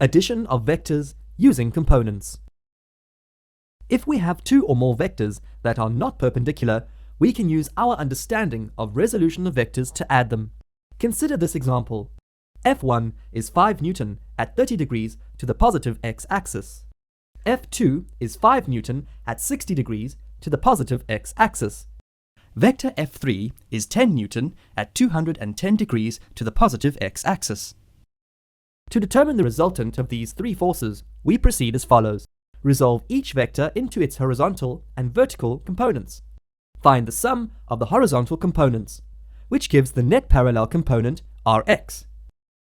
Addition of vectors using components. If we have two or more vectors that are not perpendicular, we can use our understanding of resolution of vectors to add them. Consider this example. F1 is 5 Newton at 30 degrees to the positive x-axis. F2 is 5 Newton at 60 degrees to the positive x-axis. Vector F3 is 10 Newton at 210 degrees to the positive x-axis. To determine the resultant of these three forces, we proceed as follows. Resolve each vector into its horizontal and vertical components. Find the sum of the horizontal components, which gives the net parallel component Rx.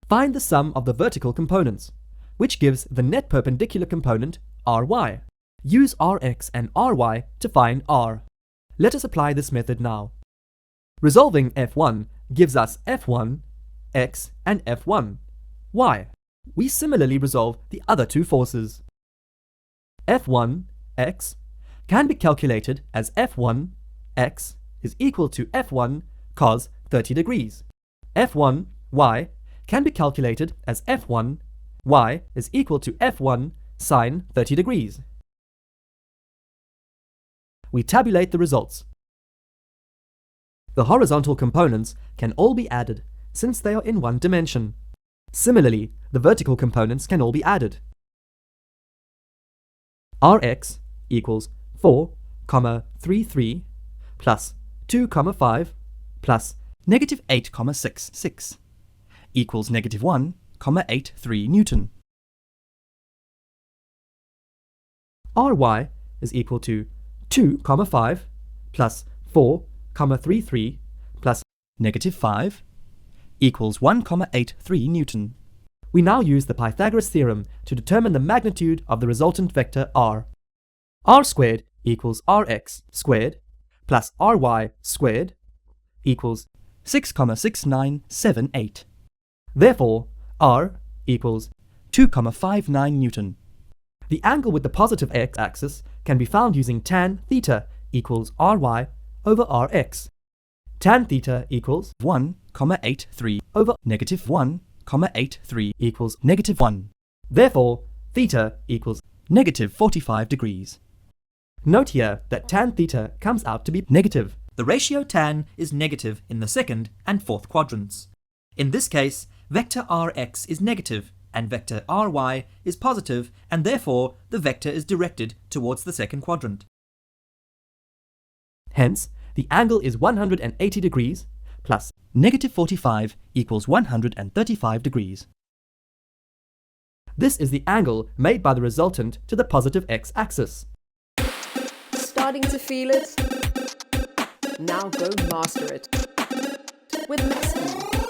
Find the sum of the vertical components, which gives the net perpendicular component Ry. Use Rx and Ry to find R. Let us apply this method now. Resolving F1 gives us F1, x and F1, y. We similarly resolve the other two forces. F1, x can be calculated as F1, x is equal to F1 cos 30 degrees. F1, y can be calculated as F1, y is equal to F1 sine 30 degrees. We tabulate the results. The horizontal components can all be added since they are in one dimension. Similarly, the vertical components can all be added. Rx equals 4,33 plus 2,5 plus negative 8,66 equals negative 1,83 Newton. Ry is equal to 2,5 plus 4,33 plus negative 5 equals 1,83 Newton. We now use the Pythagoras theorem to determine the magnitude of the resultant vector r. R squared equals Rx squared plus Ry squared equals 6,6978. Therefore, R equals 2,59 Newton. The angle with the positive x-axis can be found using tan theta equals Ry over Rx. Tan theta equals 1,83 over negative 1,83 equals negative 1. Therefore, theta equals negative 45 degrees. Note here that tan theta comes out to be negative. The ratio tan is negative in the second and fourth quadrants. In this case, vector Rx is negative and vector Ry is positive, and therefore the vector is directed towards the second quadrant. Hence, the angle is 180 degrees plus negative 45 equals 135 degrees. This is the angle made by the resultant to the positive x-axis. Starting to feel it? Now go master it with Maski.